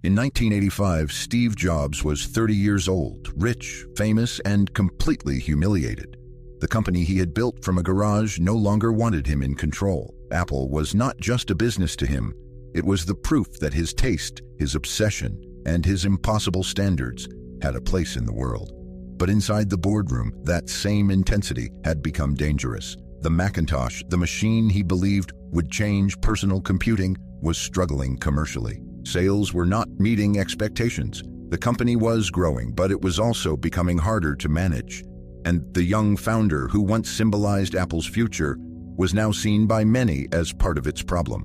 In 1985, Steve Jobs was 30 years old, rich, famous, and completely humiliated. The company he had built from a garage no longer wanted him in control. Apple was not just a business to him. It was the proof that his taste, his obsession, and his impossible standards had a place in the world. But inside the boardroom, that same intensity had become dangerous. The Macintosh, the machine he believed would change personal computing, was struggling commercially. Sales were not meeting expectations. The company was growing, but it was also becoming harder to manage. And the young founder who once symbolized Apple's future was now seen by many as part of its problem.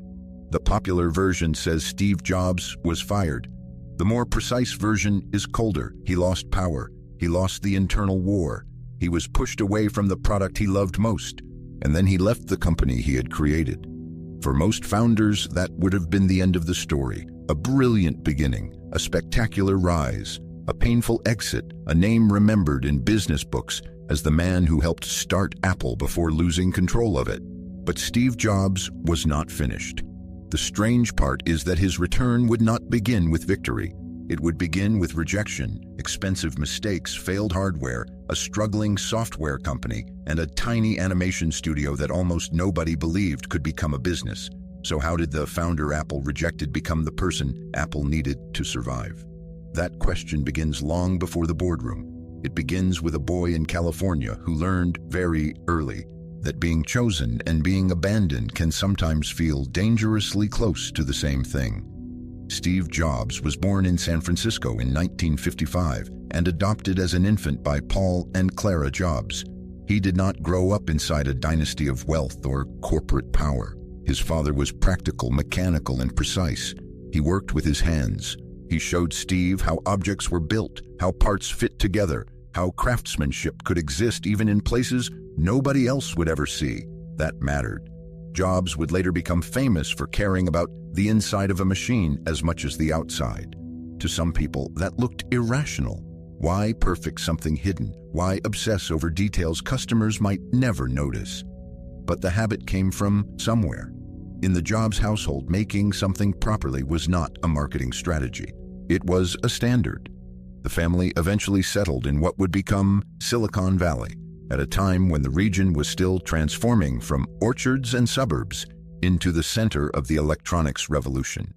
The popular version says Steve Jobs was fired. The more precise version is colder. He lost power. He lost the internal war. He was pushed away from the product he loved most, and then he left the company he had created. For most founders, that would have been the end of the story. A brilliant beginning, a spectacular rise, a painful exit, a name remembered in business books as the man who helped start Apple before losing control of it. But Steve Jobs was not finished. The strange part is that his return would not begin with victory. It would begin with rejection, expensive mistakes, failed hardware, a struggling software company, and a tiny animation studio that almost nobody believed could become a business. So how did the founder Apple rejected become the person Apple needed to survive? That question begins long before the boardroom. It begins with a boy in California who learned very early that being chosen and being abandoned can sometimes feel dangerously close to the same thing. Steve Jobs was born in San Francisco in 1955 and adopted as an infant by Paul and Clara Jobs. He did not grow up inside a dynasty of wealth or corporate power. His father was practical, mechanical, and precise. He worked with his hands. He showed Steve how objects were built, how parts fit together, how craftsmanship could exist even in places nobody else would ever see. That mattered. Jobs would later become famous for caring about the inside of a machine as much as the outside. To some people, that looked irrational. Why perfect something hidden? Why obsess over details customers might never notice? But the habit came from somewhere. In the Jobs household, making something properly was not a marketing strategy. It was a standard. The family eventually settled in what would become Silicon Valley, at a time when the region was still transforming from orchards and suburbs into the center of the electronics revolution.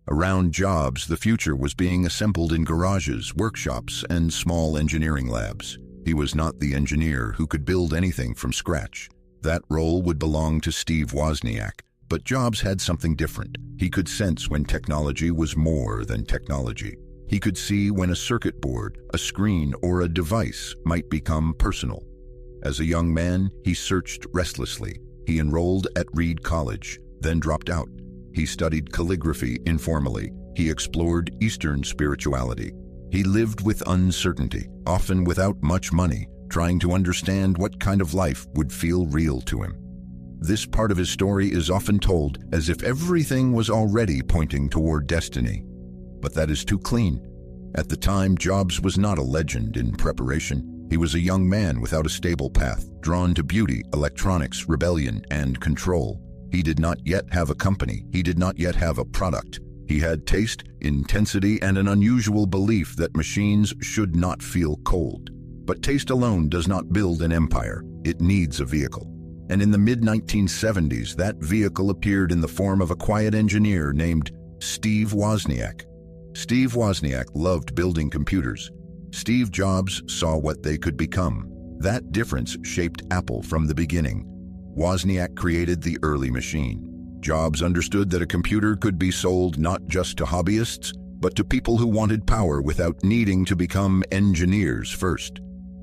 Around Jobs, the future was being assembled in garages, workshops, and small engineering labs. He was not the engineer who could build anything from scratch. That role would belong to Steve Wozniak. But Jobs had something different. He could sense when technology was more than technology. He could see when a circuit board, a screen, or a device might become personal. As a young man, he searched restlessly. He enrolled at Reed College, then dropped out. He studied calligraphy informally. He explored Eastern spirituality. He lived with uncertainty, often without much money, trying to understand what kind of life would feel real to him. This part of his story is often told as if everything was already pointing toward destiny. But that is too clean. At the time, Jobs was not a legend in preparation. He was a young man without a stable path, drawn to beauty, electronics, rebellion, and control. He did not yet have a company. He did not yet have a product. He had taste, intensity, and an unusual belief that machines should not feel cold. But taste alone does not build an empire. It needs a vehicle. And in the mid-1970s, that vehicle appeared in the form of a quiet engineer named Steve Wozniak. Steve Wozniak loved building computers. Steve Jobs saw what they could become. That difference shaped Apple from the beginning. Wozniak created the early machine. Jobs understood that a computer could be sold not just to hobbyists, but to people who wanted power without needing to become engineers first.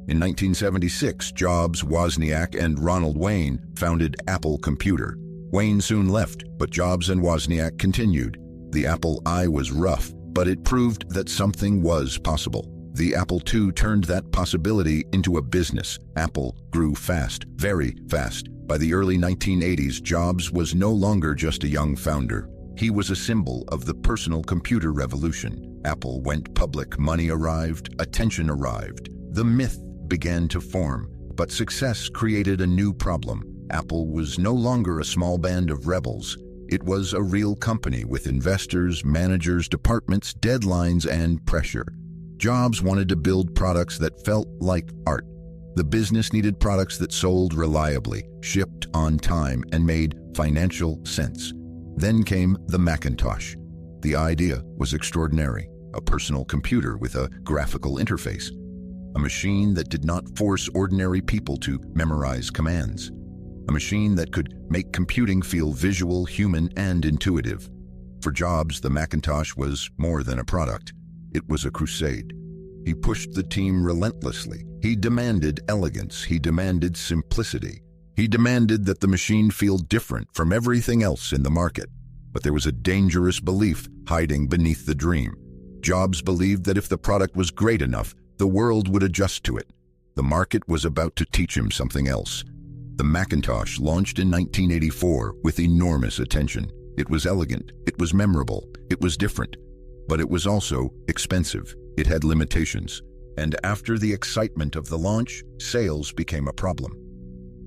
In 1976, Jobs, Wozniak, and Ronald Wayne founded Apple Computer. Wayne soon left, but Jobs and Wozniak continued. The Apple I was rough, but it proved that something was possible. The Apple II turned that possibility into a business. Apple grew fast, very fast. By the early 1980s, Jobs was no longer just a young founder. He was a symbol of the personal computer revolution. Apple went public, money arrived, attention arrived. The myth began to form, but success created a new problem. Apple was no longer a small band of rebels. It was a real company with investors, managers, departments, deadlines, and pressure. Jobs wanted to build products that felt like art. The business needed products that sold reliably, shipped on time, and made financial sense. Then came the Macintosh. The idea was extraordinary: a personal computer with a graphical interface, a machine that did not force ordinary people to memorize commands, a machine that could make computing feel visual, human, and intuitive. For Jobs, the Macintosh was more than a product. It was a crusade. He pushed the team relentlessly. He demanded elegance. He demanded simplicity. He demanded that the machine feel different from everything else in the market. But there was a dangerous belief hiding beneath the dream. Jobs believed that if the product was great enough, the world would adjust to it. The market was about to teach him something else. The Macintosh launched in 1984 with enormous attention. It was elegant, it was memorable, it was different, but it was also expensive. It had limitations. And after the excitement of the launch, sales became a problem.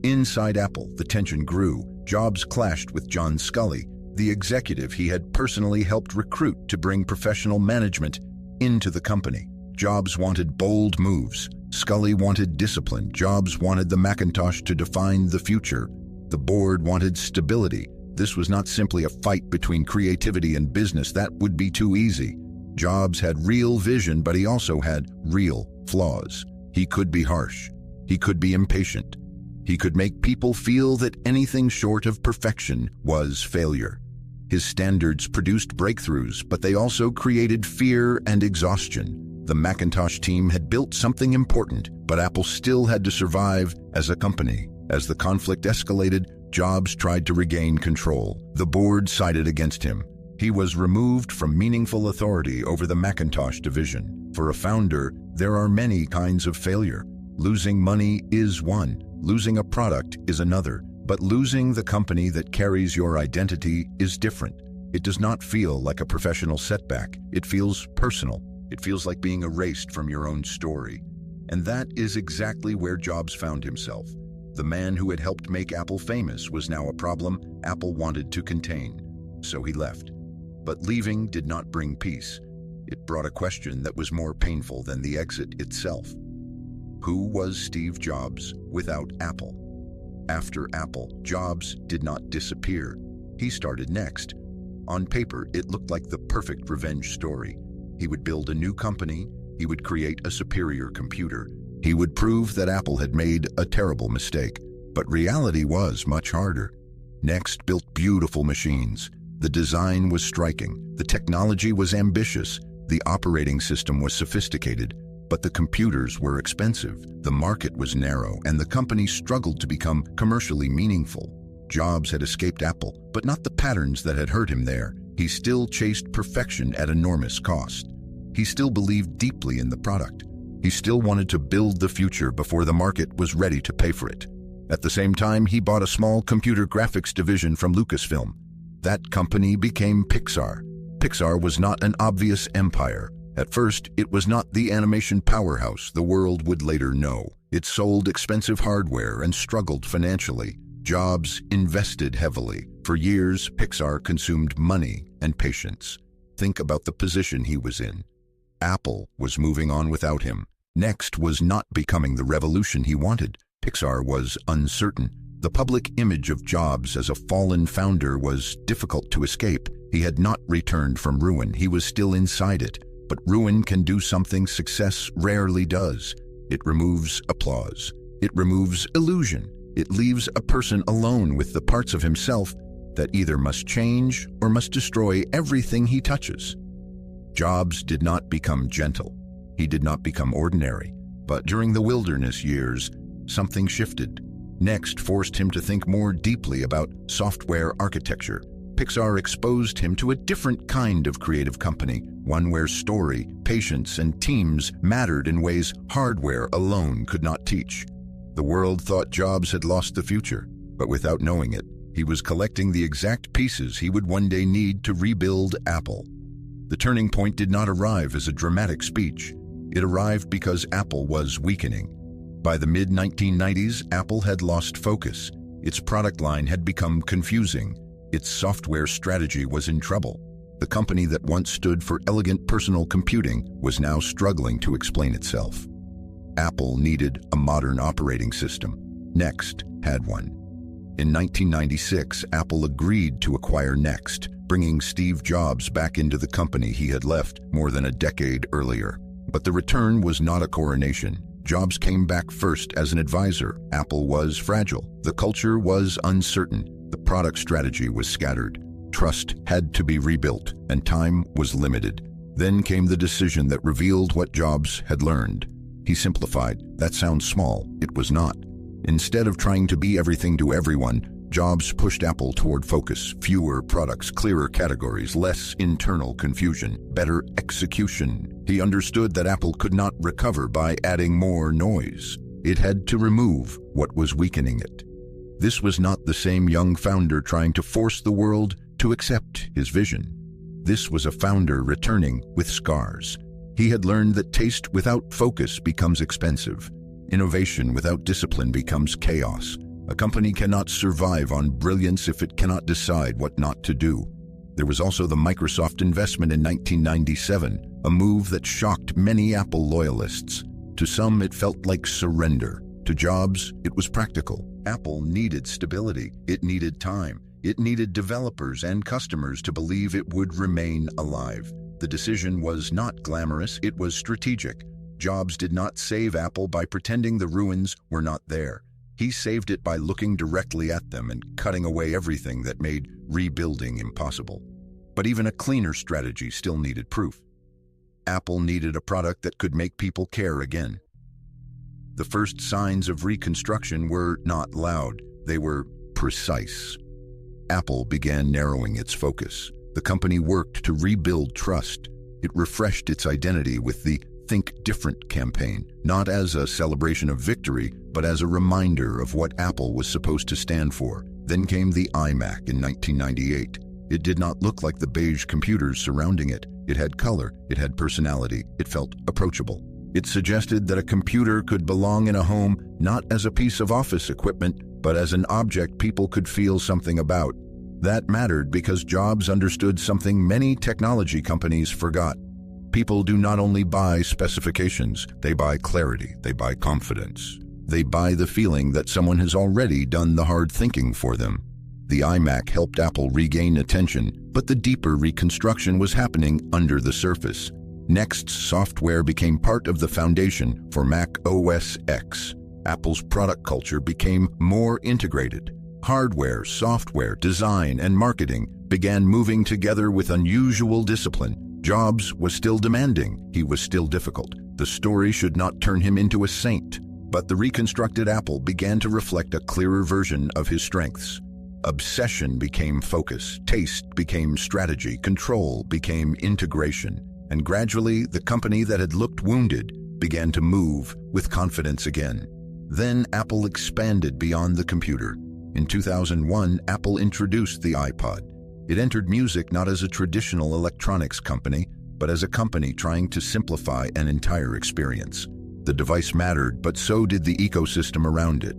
Inside Apple, the tension grew. Jobs clashed with John Sculley, the executive he had personally helped recruit to bring professional management into the company. Jobs wanted bold moves. Sculley wanted discipline. Jobs wanted the Macintosh to define the future. The board wanted stability. This was not simply a fight between creativity and business. That would be too easy. Jobs had real vision, but he also had real flaws. He could be harsh. He could be impatient. He could make people feel that anything short of perfection was failure. His standards produced breakthroughs, but they also created fear and exhaustion. The Macintosh team had built something important, but Apple still had to survive as a company. As the conflict escalated, Jobs tried to regain control. The board sided against him. He was removed from meaningful authority over the Macintosh division. For a founder, there are many kinds of failure. Losing money is one. Losing a product is another. But losing the company that carries your identity is different. It does not feel like a professional setback. It feels personal. It feels like being erased from your own story. And that is exactly where Jobs found himself. The man who had helped make Apple famous was now a problem Apple wanted to contain. So he left. But leaving did not bring peace. It brought a question that was more painful than the exit itself. Who was Steve Jobs without Apple? After Apple, Jobs did not disappear. He started next. On paper, it looked like the perfect revenge story. He would build a new company. He would create a superior computer. He would prove that Apple had made a terrible mistake. But reality was much harder. Next, built beautiful machines. The design was striking. The technology was ambitious. The operating system was sophisticated. But the computers were expensive, the market was narrow, and the company struggled to become commercially meaningful. Jobs had escaped Apple, but not the patterns that had hurt him there. He still chased perfection at enormous cost. He still believed deeply in the product. He still wanted to build the future before the market was ready to pay for it. At the same time, he bought a small computer graphics division from Lucasfilm. That company became Pixar. Pixar was not an obvious empire. At first, it was not the animation powerhouse the world would later know. It sold expensive hardware and struggled financially. Jobs invested heavily. For years, Pixar consumed money and patience. Think about the position he was in. Apple was moving on without him. Next was not becoming the revolution he wanted. Pixar was uncertain. The public image of Jobs as a fallen founder was difficult to escape. He had not returned from ruin. He was still inside it. But ruin can do something success rarely does. It removes applause. It removes illusion. It leaves a person alone with the parts of himself that either must change or must destroy everything he touches. Jobs did not become gentle. He did not become ordinary. But during the wilderness years, something shifted. Next forced him to think more deeply about software architecture. Pixar exposed him to a different kind of creative company, one where story, patience, and teams mattered in ways hardware alone could not teach. The world thought Jobs had lost the future, but without knowing it, he was collecting the exact pieces he would one day need to rebuild Apple. The turning point did not arrive as a dramatic speech. It arrived because Apple was weakening. By the mid-1990s, Apple had lost focus. Its product line had become confusing. its software strategy was in trouble. The company that once stood for elegant personal computing was now struggling to explain itself. Apple needed a modern operating system. Next had one. In 1996, Apple agreed to acquire Next, bringing Steve Jobs back into the company he had left more than a decade earlier. But the return was not a coronation. Jobs came back first as an advisor. Apple was fragile. The culture was uncertain. The product strategy was scattered. Trust had to be rebuilt, and time was limited. Then came the decision that revealed what Jobs had learned. He simplified. That sounds small. It was not. Instead of trying to be everything to everyone, Jobs pushed Apple toward focus, fewer products, clearer categories, less internal confusion, better execution. He understood that Apple could not recover by adding more noise. It had to remove what was weakening it. This was not the same young founder trying to force the world to accept his vision. This was a founder returning with scars. He had learned that taste without focus becomes expensive. Innovation without discipline becomes chaos. A company cannot survive on brilliance if it cannot decide what not to do. There was also the Microsoft investment in 1997, a move that shocked many Apple loyalists. To some, it felt like surrender. To Jobs, it was practical. Apple needed stability. It needed time. It needed developers and customers to believe it would remain alive. The decision was not glamorous, it was strategic. Jobs did not save Apple by pretending the ruins were not there. He saved it by looking directly at them and cutting away everything that made rebuilding impossible. But even a cleaner strategy still needed proof. Apple needed a product that could make people care again. The first signs of reconstruction were not loud, they were precise. Apple began narrowing its focus. The company worked to rebuild trust. It refreshed its identity with the Think Different campaign, not as a celebration of victory, but as a reminder of what Apple was supposed to stand for. Then came the iMac in 1998. It did not look like the beige computers surrounding it. It had color, it had personality, it felt approachable. It suggested that a computer could belong in a home not as a piece of office equipment, but as an object people could feel something about. That mattered because Jobs understood something many technology companies forgot. People do not only buy specifications, they buy clarity, they buy confidence. They buy the feeling that someone has already done the hard thinking for them. The iMac helped Apple regain attention, but the deeper reconstruction was happening under the surface. Next's software became part of the foundation for Mac OS X. Apple's product culture became more integrated. Hardware, software, design, and marketing began moving together with unusual discipline. Jobs was still demanding. He was still difficult. The story should not turn him into a saint. But the reconstructed Apple began to reflect a clearer version of his strengths. Obsession became focus. Taste became strategy. Control became integration. And gradually, the company that had looked wounded began to move with confidence again. Then Apple expanded beyond the computer. In 2001, Apple introduced the iPod. It entered music not as a traditional electronics company, but as a company trying to simplify an entire experience. The device mattered, but so did the ecosystem around it.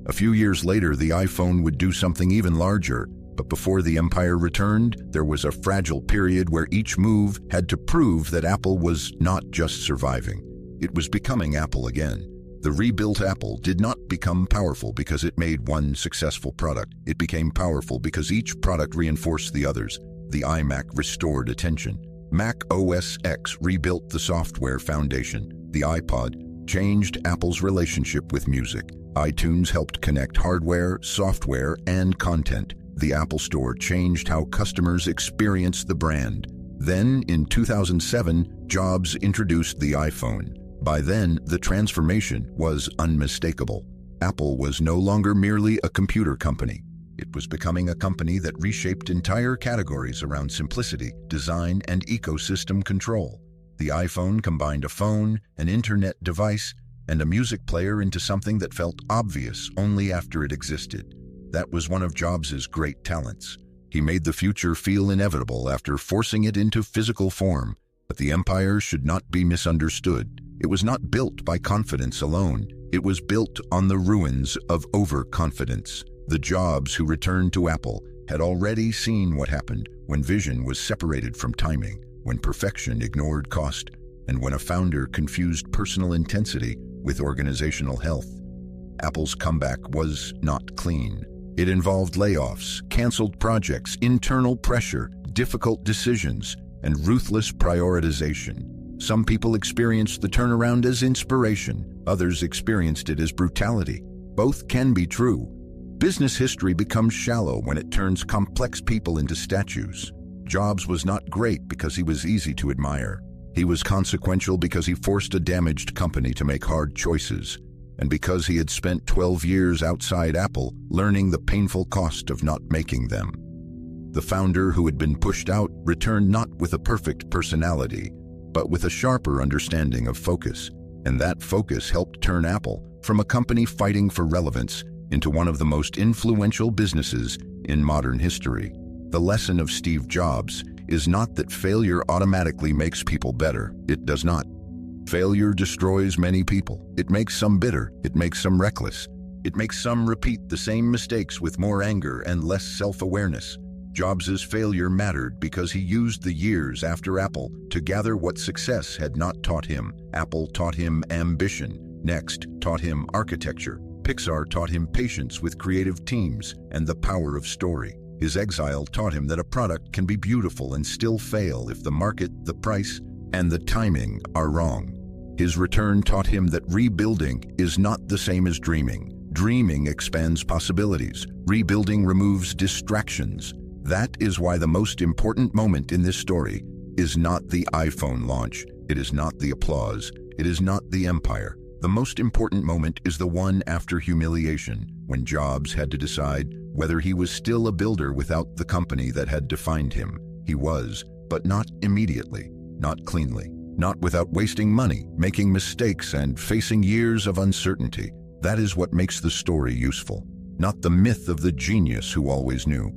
A few years later, the iPhone would do something even larger, but before the empire returned, there was a fragile period where each move had to prove that Apple was not just surviving. It was becoming Apple again. The rebuilt Apple did not become powerful because it made one successful product. It became powerful because each product reinforced the others. The iMac restored attention. Mac OS X rebuilt the software foundation. The iPod changed Apple's relationship with music. iTunes helped connect hardware, software, and content. The Apple Store changed how customers experienced the brand. Then, in 2007, Jobs introduced the iPhone. By then, the transformation was unmistakable. Apple was no longer merely a computer company. It was becoming a company that reshaped entire categories around simplicity, design, and ecosystem control. The iPhone combined a phone, an internet device, and a music player into something that felt obvious only after it existed. That was one of Jobs' great talents. He made the future feel inevitable after forcing it into physical form. But the empire should not be misunderstood. It was not built by confidence alone. It was built on the ruins of overconfidence. The Jobs who returned to Apple had already seen what happened when vision was separated from timing, when perfection ignored cost, and when a founder confused personal intensity with organizational health. Apple's comeback was not clean. It involved layoffs, canceled projects, internal pressure, difficult decisions, and ruthless prioritization. Some people experienced the turnaround as inspiration, others experienced it as brutality. Both can be true. Business history becomes shallow when it turns complex people into statues. Jobs was not great because he was easy to admire. He was consequential because he forced a damaged company to make hard choices, and because he had spent 12 years outside Apple learning the painful cost of not making them. The founder who had been pushed out returned not with a perfect personality, but with a sharper understanding of focus, and that focus helped turn Apple from a company fighting for relevance into one of the most influential businesses in modern history. The lesson of Steve Jobs is not that failure automatically makes people better. It does not. Failure destroys many people. It makes some bitter. It makes some reckless. It makes some repeat the same mistakes with more anger and less self-awareness. Jobs' failure mattered because he used the years after Apple to gather what success had not taught him. Apple taught him ambition. Next taught him architecture. Pixar taught him patience with creative teams and the power of story. His exile taught him that a product can be beautiful and still fail if the market, the price, and the timing are wrong. His return taught him that rebuilding is not the same as dreaming. Dreaming expands possibilities. Rebuilding removes distractions. That is why the most important moment in this story is not the iPhone launch. It is not the applause. It is not the empire. The most important moment is the one after humiliation, when Jobs had to decide whether he was still a builder without the company that had defined him. He was, but not immediately, not cleanly, not without wasting money, making mistakes, and facing years of uncertainty. That is what makes the story useful, not the myth of the genius who always knew.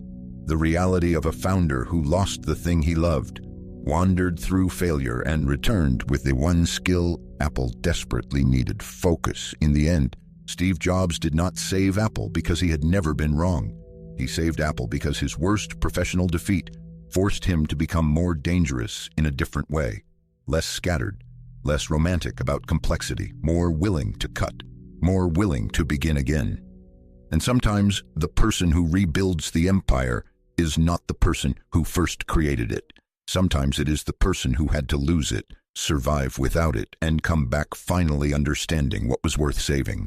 The reality of a founder who lost the thing he loved, wandered through failure, and returned with the one skill Apple desperately needed: focus. In the end, Steve Jobs did not save Apple because he had never been wrong. He saved Apple because his worst professional defeat forced him to become more dangerous in a different way, less scattered, less romantic about complexity, more willing to cut, more willing to begin again. And sometimes the person who rebuilds the empire is not the person who first created it. Sometimes it is the person who had to lose it, survive without it, and come back finally understanding what was worth saving.